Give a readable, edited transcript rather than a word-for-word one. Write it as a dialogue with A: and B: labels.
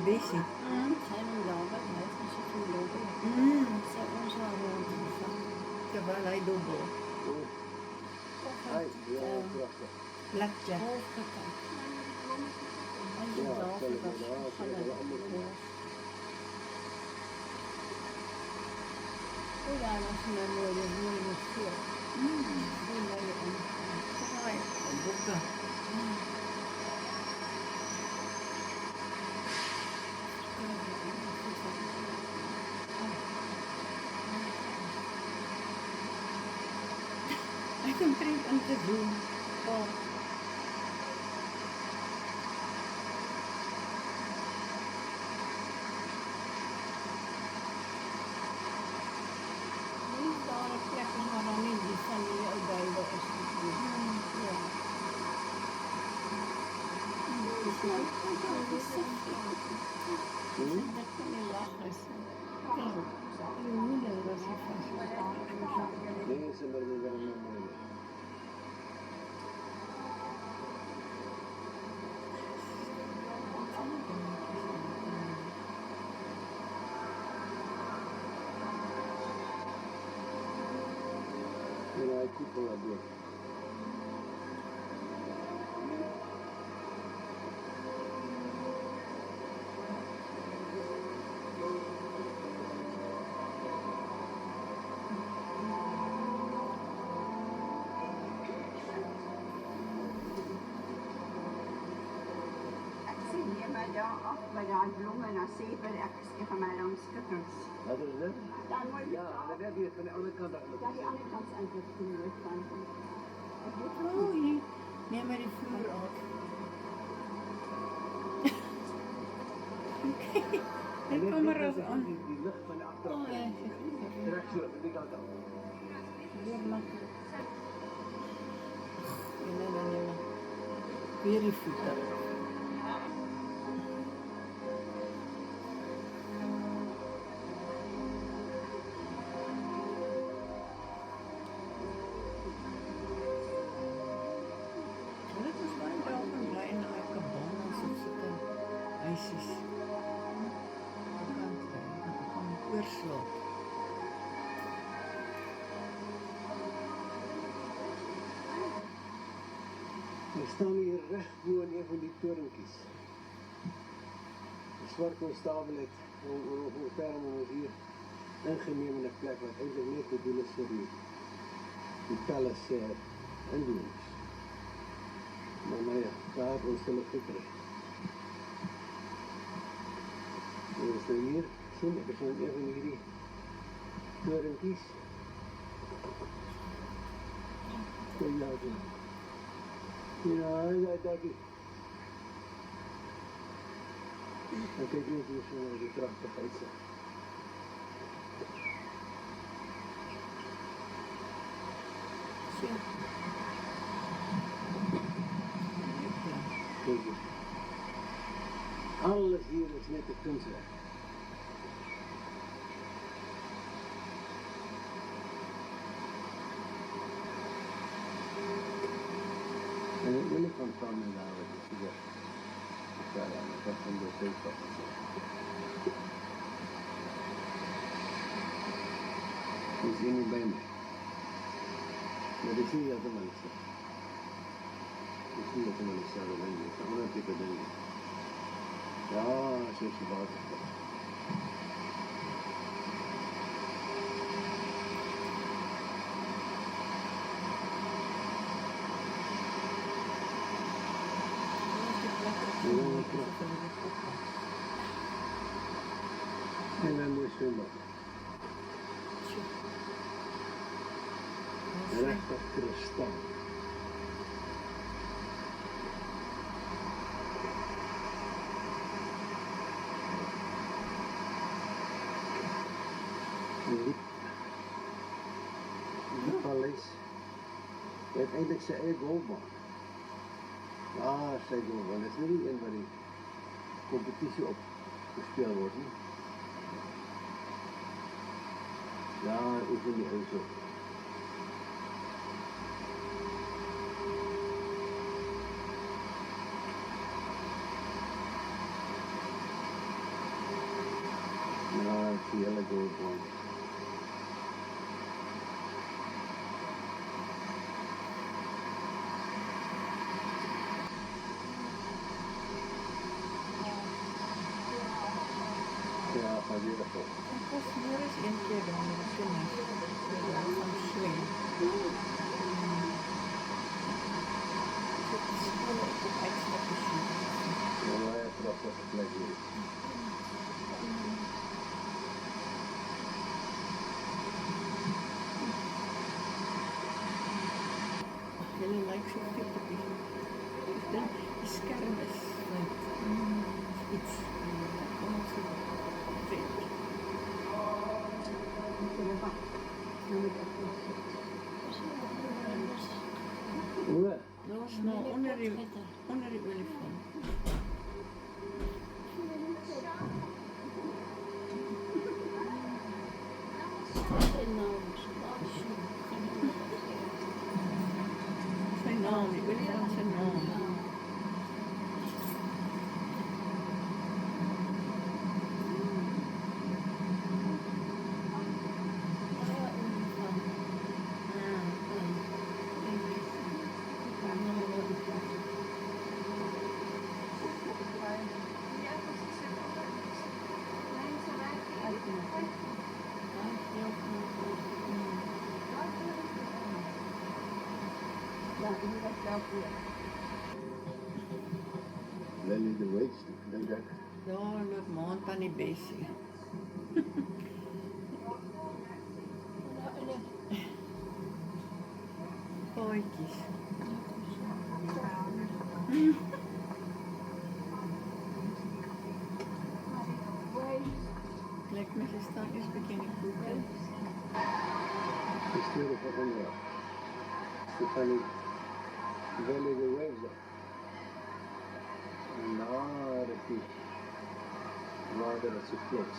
A: busy.
B: Zijn we wel bij het als je toen lopen. Zo onze
A: Terwijl hij dubbel.
C: Ai, ja, prachtig.
A: Blackjack.
B: hoofdgekant. En de
C: Ja,
B: dal
C: stel ik
B: was
C: me daar,
B: van
C: dat is wel
B: het
C: anders.
B: roos. Oh ja, dat is een mooie stil. Die mooie omgang.
A: Mooi. Boeken. Ik heb print om te doen. Oh.
B: Niet alle plekken, maar dan niet die van die Obeide is natuurlijk. Ja. Dat kan je lachen. Je moeder was er vast.
C: Nee, ze maar weer een mooi. Ja, ik koep wel door.
D: Ik zie hier bij de af bij de bloemen en zeven even maar langs kukkels.
C: Wat is dat?
D: Dan moet je
C: Ja, dat heb je van de andere kant
D: ja,
C: eigenlijk.
D: die andere kant is eigenlijk de muur van.
A: Oh, nee. Neem maar die vuur op. Ik kom er ook aan.
C: Die lucht van de achteraf.
A: Oh, ja.
C: Direct zo, dat ik altijd.
A: Heel makkelijk. Nee. Weer die voet erop. Dit is mijn dag een kleine kabon als het zitten ijsjes. Van Ursel.
C: We staan hier recht boven een van die torentjes. De zwart konstabel heeft hoe ver we hier ingenemen plek wat eigenlijk niet te doen is voor die palace en doen. Maar ja, daar hebben we ons wel gekregen. We staan hier, zien we zijn een van die torentjes. Ja, dat is. En kijk eens hoe ze die krachtigheid zijn. Kijk eens. Alles hier is net de kunstwerk. En de binnenkant van de naam is hier. Ja, dat van de zeepkap. Die zien niet bij me. Maar die zie je dat helemaal niet. Die zie je dat helemaal niet. Dat is een andere type ding. Ja, zo is het water. En dan moet je zwemmen. Recht op kristal. Die paleis heeft eigenlijk zijn eigen golfbaan. Ah, zijn golfbaan. Dat is niet in waar die competitie op gespeeld wordt. Niet? Ja, ik vind die ook zo. Ah, zie hele goed man. Ja, van weer op.
A: Ik was hier eens een keer dan met de kinders. We waren van zwemmen. Ik zit scholen op extra plezier.
C: Ja, maar hij heeft dat op de plek hier.
A: Jullie lijken zo goed op die scherm is met iets. Allemaal zo vreemd.
C: Hoe?
A: Dat was nou onder die olifant. Zijn naam, die olifant zijn naam.
C: Lily de Wees, denk ik.
A: Ja, loop maand aan die besie. Paadjies. Lijkt me ze staan eens bekende koeken.
C: Ik stuur het van onder. Stefanie, Lily de Wees. En daar is die. Waar dat is klopt.